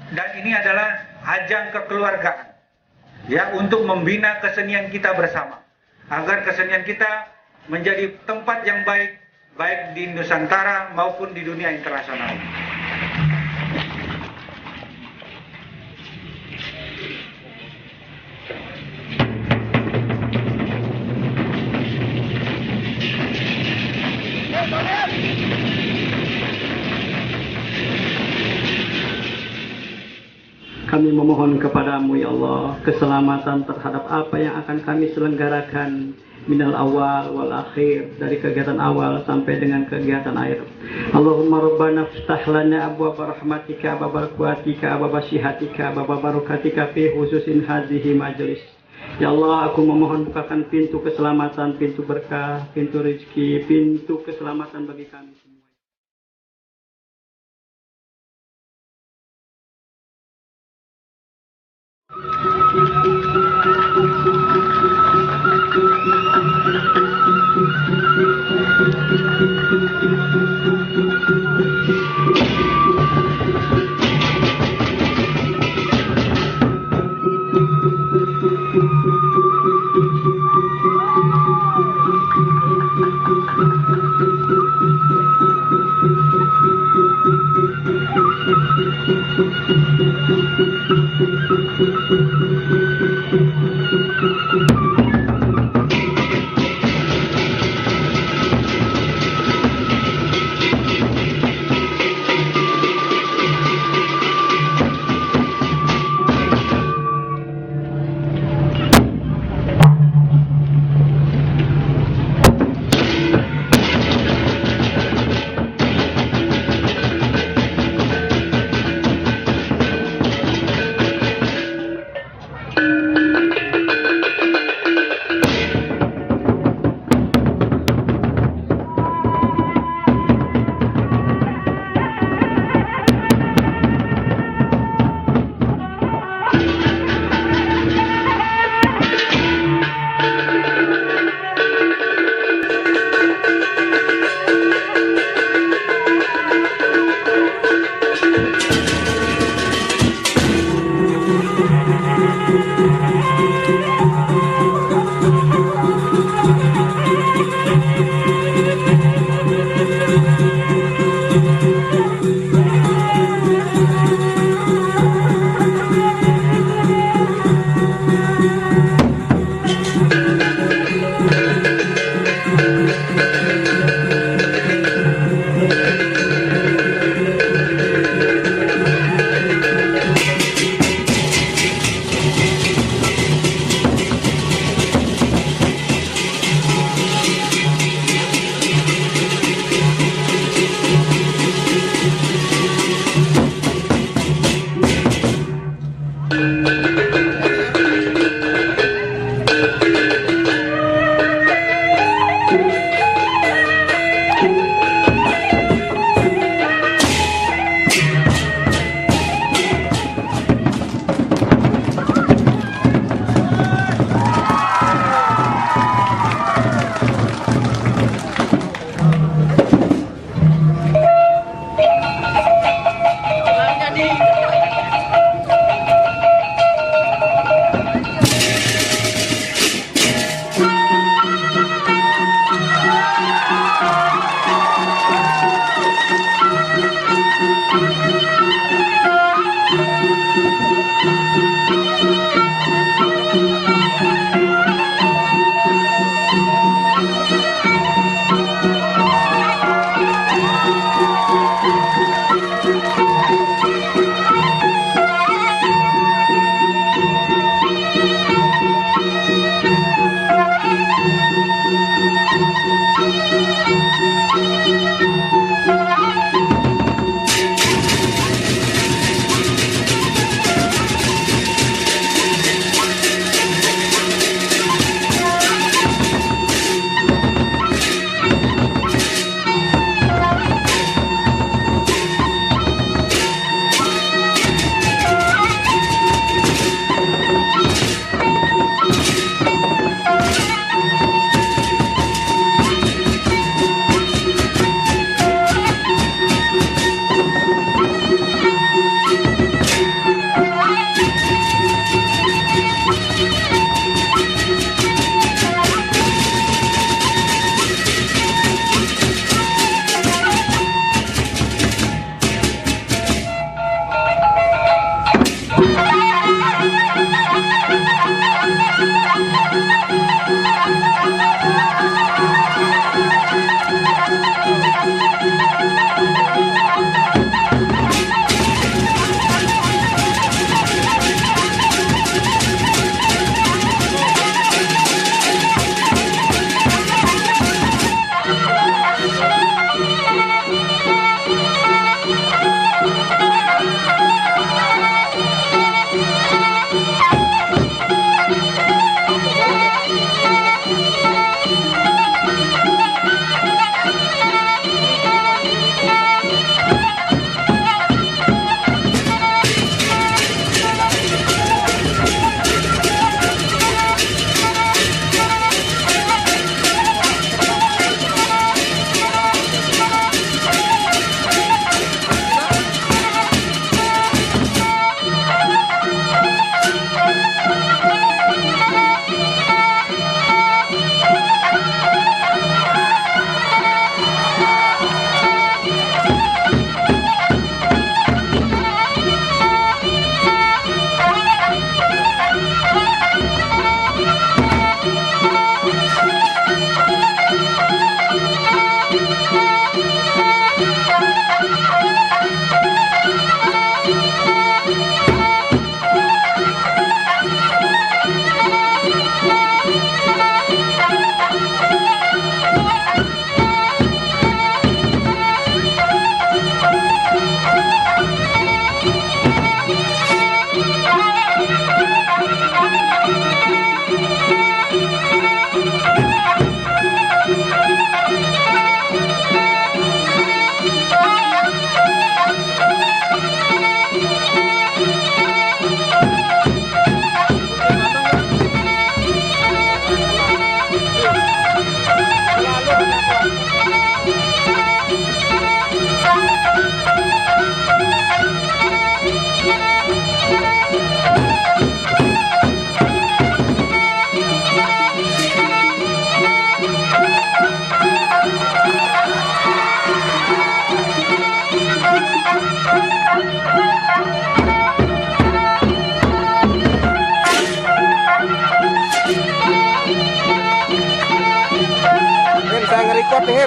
Dan ini adalah ajang kekeluargaan ya, untuk membina kesenian kita bersama agar kesenian kita menjadi tempat yang baik di Nusantara maupun di dunia internasional. Kami memohon kepadamu ya Allah keselamatan terhadap apa yang akan kami selenggarakan minal awal wal akhir, dari kegiatan awal sampai dengan kegiatan akhir. Allahumma rabbana ftah lana abwaaba rahmatika, abwaaba quwwatika, abwaaba syihatika, abwaaba barakatika fi khususin hadhihi majlis. Ya Allah, aku memohon bukakan pintu keselamatan, pintu berkah, pintu rezeki, pintu keselamatan bagi kami semua.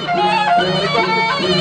Ken. Assalamualaikum.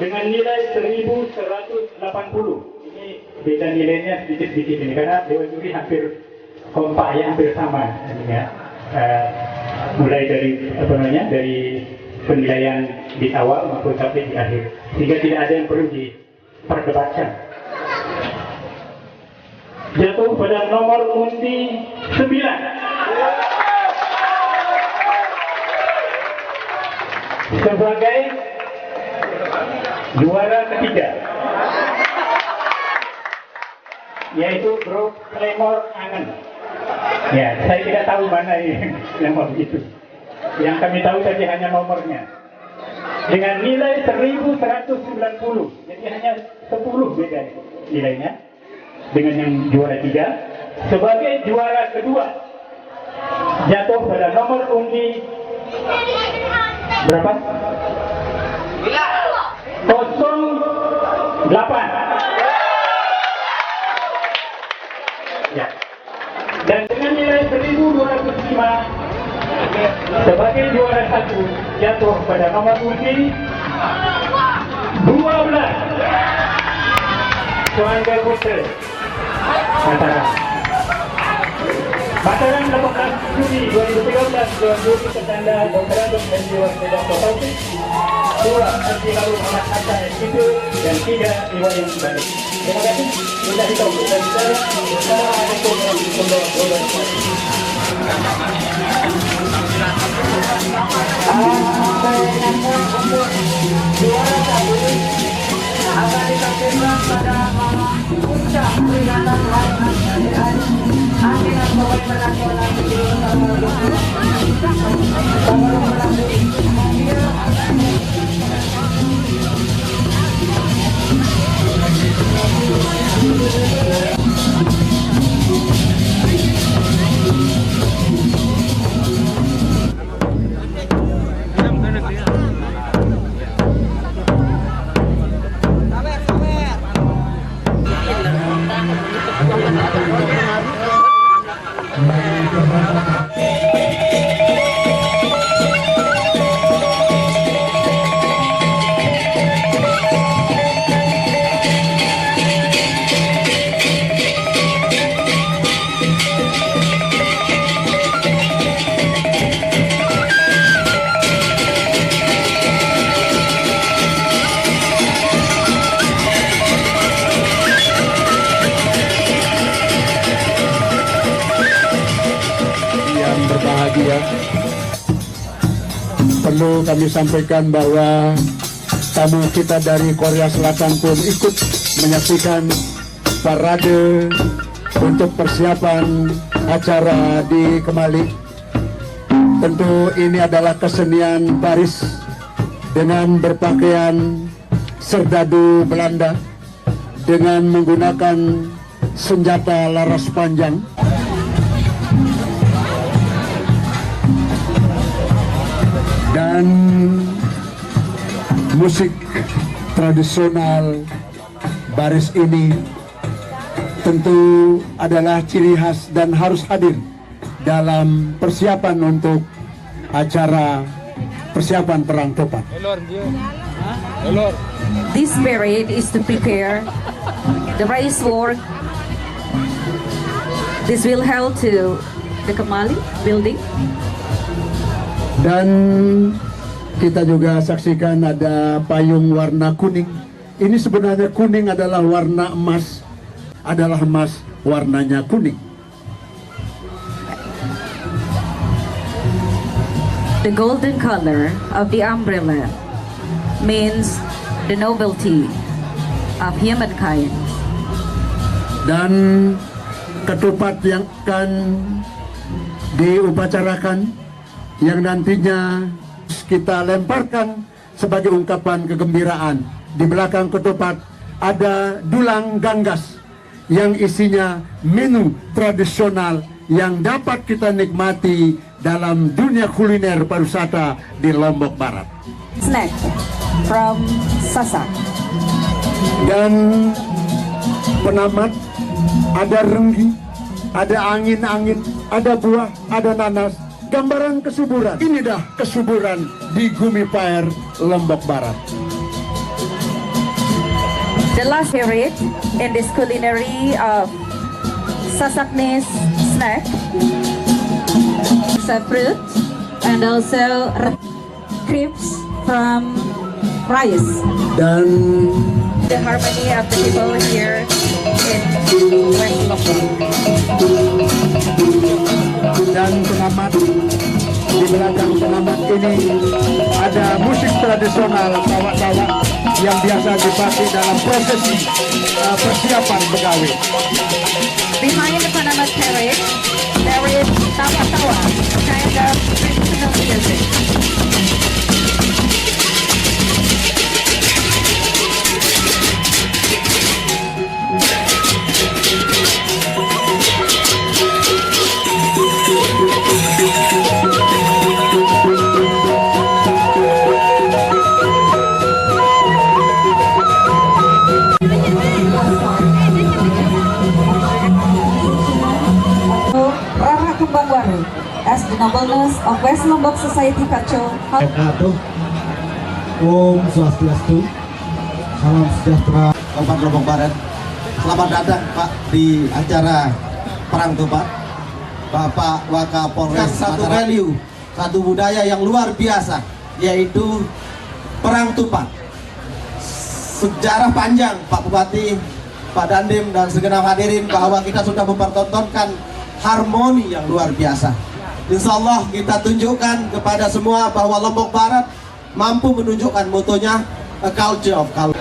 dengan nilai 1180. Ini beda nilainya sedikit-sedikit ini karena Dewan Juri hampir kompak ya, hampir sama ini ya. Mulai dari dari penilaian di awal maupun sampai di akhir, sehingga tidak ada yang perlu diperdebatkan. Jatuh pada nomor undi 9. Sebagai juara ketiga, yaitu grup Claymore Angen. Ya, saya tidak tahu mana nomor itu. Yang kami tahu saja hanya nomornya. Dengan nilai 1190, jadi hanya 10 beda nilainya dengan yang juara 3. Sebagai juara kedua, jatuh pada nomor undi berapa? 08. Ya. Dan dengan nilai 1205, sebagai juara 1 jatuh pada nomor undi 12. Suangga Putra Mataram. Mataram 18 Juni 2013, Tuan Guru Tertanda Dr. Adung dan Dewan Sedato Taufik. 2. Haji Harun Ahmad Hatta SPP, dan 3. Iwayan Balik. Terima kasih. Sudah ditahu dan bicara. Assalamualaikum warahmatullahi wabarakatuh. Untuk juara satu akan ditampilkan pada puncak peringatan Hari Kemerdekaan Akhirnya Pemerintah Nasional berbahagia, perlu kami sampaikan bahwa tamu kita dari Korea Selatan pun ikut menyaksikan parade untuk persiapan acara di Kemali. Tentu ini adalah kesenian Paris dengan berpakaian serdadu Belanda dengan menggunakan senjata laras panjang. Dan musik tradisional Baris ini tentu adalah ciri khas dan harus hadir dalam persiapan untuk acara persiapan Perang Topat. This parade is to prepare the race work. This will held to the Kemali building. Dan kita juga saksikan ada payung warna kuning. Ini sebenarnya kuning adalah warna emas, adalah emas warnanya kuning. The golden color of the umbrella means the nobility of humankind. Dan ketupat yang akan diupacarakan, yang nantinya kita lemparkan sebagai ungkapan kegembiraan. Di belakang ketupat ada dulang ganggas yang isinya menu tradisional yang dapat kita nikmati dalam dunia kuliner pariwisata di Lombok Barat. Snack from Sasak. Dan penamat, ada renggi, ada angin-angin, ada buah, ada nanas. Gambaran kesuburan. Ini dah kesuburan di Gumipaer, Lombok Barat. The last spirit in this culinary Sasaknes snack is a fruit and also crepes from rice. Dan The harmony of the people here in West Lombok. dan pengamat di belakang pengamat ini ada musik tradisional tawa-tawa yang biasa dipakai dalam prosesi persiapan pegawai. Behind the Panama terrace, there is tawa-tawa, kind of traditional music. Rara Kembangwaru, as the nobleness of West Lombok Society Kaco. Wabarakatuh. Om Swastiastu. Salam sejahtera. Kabupaten Lombok Barat. Selamat datang Pak di acara Perang Tupat. Bapak Wakapolres satu value, satu budaya yang luar biasa, yaitu Perang Tupat. Sejarah panjang Pak Bupati, Pak Dandim dan segenap hadirin bahwa kita sudah mempertontonkan harmoni yang luar biasa. Insya Allah kita tunjukkan kepada semua bahwa Lombok Barat mampu menunjukkan motonya a culture of color.